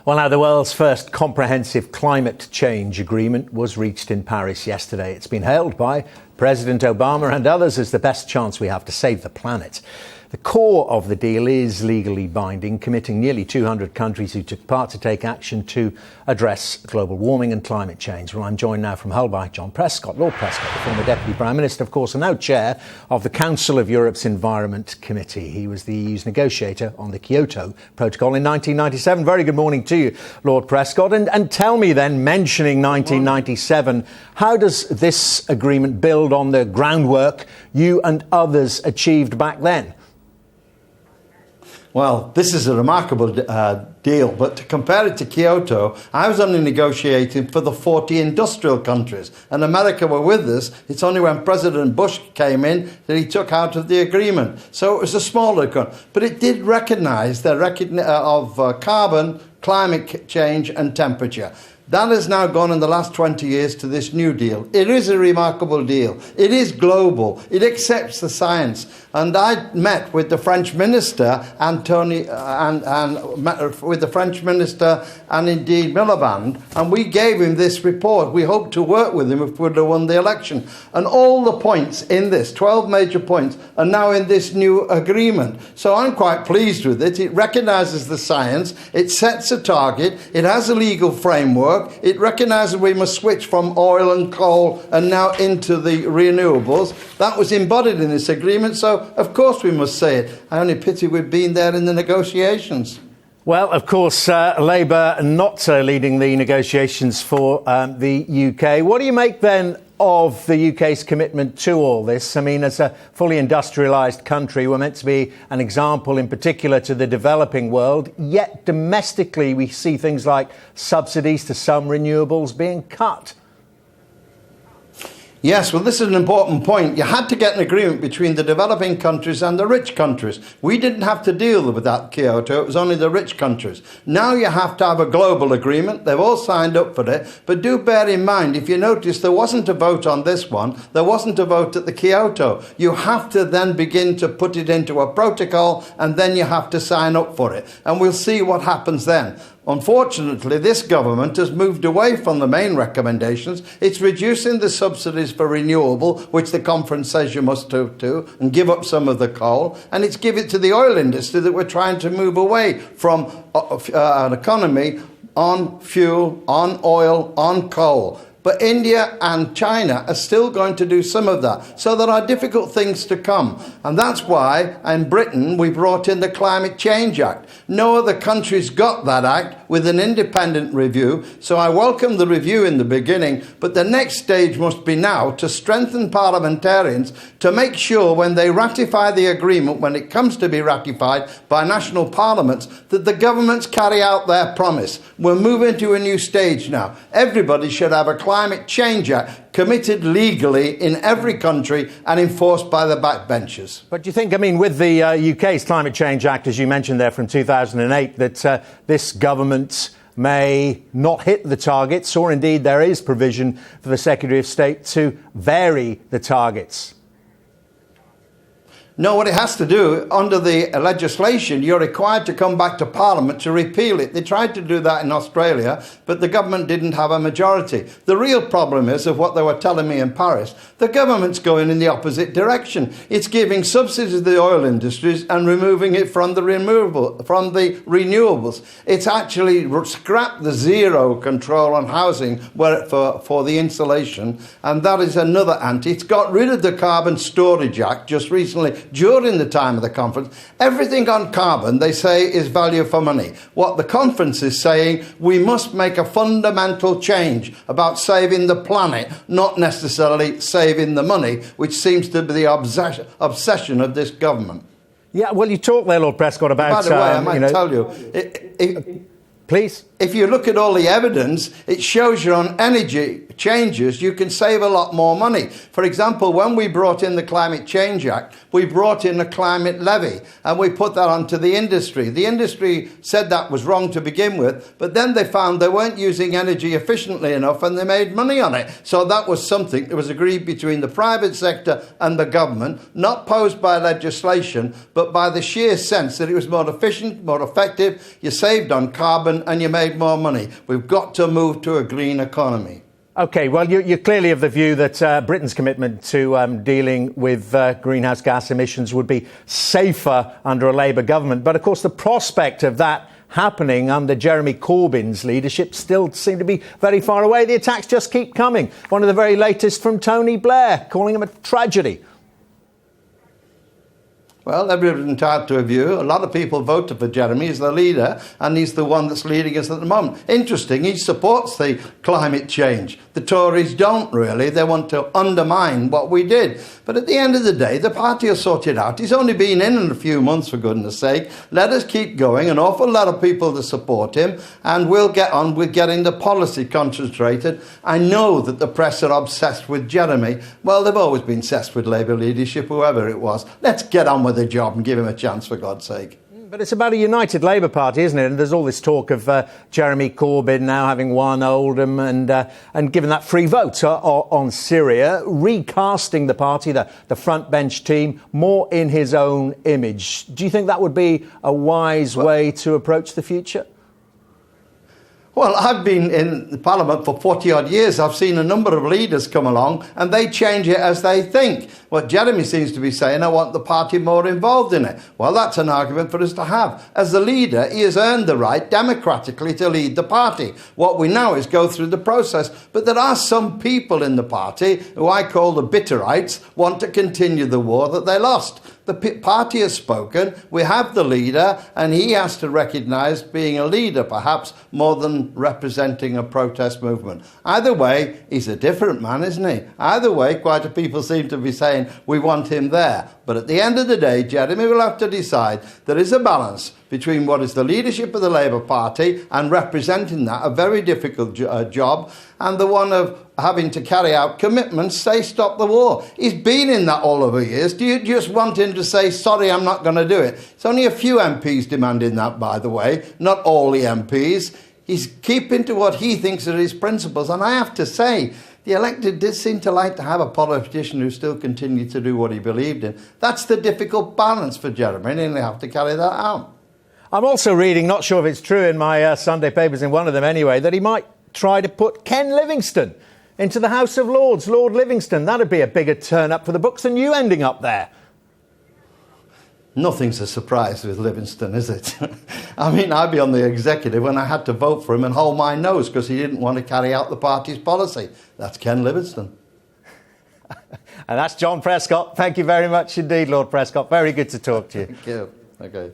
Well, now, the world's first comprehensive climate change agreement was reached in Paris yesterday. It's been hailed by President Obama and others as the best chance we have to save the planet. The core of the deal is legally binding, committing nearly 200 countries who took part to take action to address global warming and climate change. Well, I'm joined now from Hull by John Prescott, Lord Prescott, the former Deputy Prime Minister, of course, and now Chair of the Council of Europe's Environment Committee. He was the EU's negotiator on the Kyoto Protocol in 1997. Very good morning to you, Lord Prescott. And tell me then, mentioning 1997, how does this agreement build on the groundwork you and others achieved back then? Well, this is a remarkable deal, but to compare it to Kyoto, I was only negotiating for the 40 industrial countries, and America were with us. It's only when President Bush came in that he took out of the agreement. So it was a smaller country, but it did recognise the of carbon, climate change and temperature. That has now gone in the last 20 years to this new deal. It is a remarkable deal. It is global. It accepts the science. And I met with the French minister, and with the French minister and indeed Miliband, and we gave him this report. We hope to work with him if we'd have won the election. And all the points in this, 12 major points, are now in this new agreement. So I'm quite pleased with it. It recognises the science. It sets a target. It has a legal framework. It recognises we must switch from oil and coal and now into the renewables. That was embodied in this agreement, so of course we must say it. I only pity we've been there in the negotiations. Well, of course, Labour not leading the negotiations for the UK. What do you make then of the UK's commitment to all this? I mean, as a fully industrialised country, we're meant to be an example in particular to the developing world, yet domestically we see things like subsidies to some renewables being cut. Yes, well, this is an important point. You had to get an agreement between the developing countries and the rich countries. We didn't have to deal with that Kyoto. It was only the rich countries. Now you have to have a global agreement. They've all signed up for it. But do bear in mind, if you notice, there wasn't a vote on this one. There wasn't a vote at the Kyoto. You have to then begin to put it into a protocol, and then you have to sign up for it. And we'll see what happens then. Unfortunately, this government has moved away from the main recommendations. It's reducing the subsidies for renewable, which the conference says you must do, and give up some of the coal. And it's give it to the oil industry that we're trying to move away from an economy on fuel, on oil, on coal. But India and China are still going to do some of that. So there are difficult things to come. And that's why in Britain we brought in the Climate Change Act. No other country's got that act with an independent review. So I welcome the review in the beginning. But the next stage must be now to strengthen parliamentarians to make sure when they ratify the agreement, when it comes to be ratified by national parliaments, that the governments carry out their promise. We're moving to a new stage now. Everybody should have a Climate Change Act committed legally in every country and enforced by the backbenchers. But do you think, I mean, with the UK's Climate Change Act, as you mentioned there from 2008, that this government may not hit the targets, or indeed there is provision for the Secretary of State to vary the targets? No, what it has to do, under the legislation, you're required to come back to Parliament to repeal it. They tried to do that in Australia, but the government didn't have a majority. The real problem is, of what they were telling me in Paris, the government's going in the opposite direction. It's giving subsidies to the oil industries and removing it from the renewables. It's actually scrapped the zero control on housing for the insulation, and that is another anti. It's got rid of the Carbon Storage Act just recently, during the time of the conference. Everything on carbon, they say, is value for money. What the conference is saying, we must make a fundamental change about saving the planet, not necessarily saving the money, which seems to be the obsession of this government. Yeah, well, you talk there, Lord Prescott, about... By the way, I might tell you... Please? If you look at all the evidence, it shows you on energy changes, you can save a lot more money. For example, when we brought in the Climate Change Act, we brought in a climate levy and we put that onto the industry. The industry said that was wrong to begin with, but then they found they weren't using energy efficiently enough and they made money on it. So that was something that was agreed between the private sector and the government, not posed by legislation, but by the sheer sense that it was more efficient, more effective, you saved on carbon and you made more money. We've got to move to a green economy. OK, well, you're clearly of the view that Britain's commitment to dealing with greenhouse gas emissions would be safer under a Labour government. But, of course, the prospect of that happening under Jeremy Corbyn's leadership still seem to be very far away. The attacks just keep coming. One of the very latest from Tony Blair, calling him a tragedy. Well, everyone's entitled to a view. A lot of people voted for Jeremy as the leader, and he's the one that's leading us at the moment. Interesting, he supports the climate change. The Tories don't really. They want to undermine what we did. But at the end of the day, the party will sort it out. He's only been in a few months, for goodness sake. Let us keep going. An awful lot of people to support him, and we'll get on with getting the policy concentrated. I know that the press are obsessed with Jeremy. Well, they've always been obsessed with Labour leadership, whoever it was. Let's get on with the job and give him a chance, for God's sake. But it's about a united Labour Party, isn't it? And there's all this talk of Jeremy Corbyn now having won Oldham and given that free vote on Syria, recasting the party, the front bench team, more in his own image. Do you think that would be a wise way to approach the future? Well, I've been in Parliament for 40-odd years. I've seen a number of leaders come along and they change it as they think. What Jeremy seems to be saying, I want the party more involved in it. Well, that's an argument for us to have. As the leader, he has earned the right democratically to lead the party. What we now is go through the process. But there are some people in the party who I call the bitterites, want to continue the war that they lost. The party has spoken, we have the leader, and he has to recognise being a leader, perhaps, more than representing a protest movement. Either way, he's a different man, isn't he? Either way, quite a people seem to be saying we want him there. But at the end of the day, Jeremy will have to decide there is a balance between what is the leadership of the Labour Party and representing that, a very difficult job, and the one of having to carry out commitments, say stop the war. He's been in that all over years. Do you just want him to say, sorry, I'm not going to do it? It's only a few MPs demanding that, by the way, not all the MPs. He's keeping to what he thinks are his principles, and I have to say, the elected did seem to like to have a politician who still continued to do what he believed in. That's the difficult balance for Jeremy, and he'll have to carry that out. I'm also reading, not sure if it's true in my Sunday papers, in one of them anyway, that he might try to put Ken Livingstone into the House of Lords, Lord Livingstone. That'd be a bigger turn-up for the books than you ending up there. Nothing's a surprise with Livingstone, is it? I mean, I'd be on the executive when I had to vote for him and hold my nose because he didn't want to carry out the party's policy. That's Ken Livingstone. And that's John Prescott. Thank you very much indeed, Lord Prescott. Very good to talk to you. Thank you. Okay.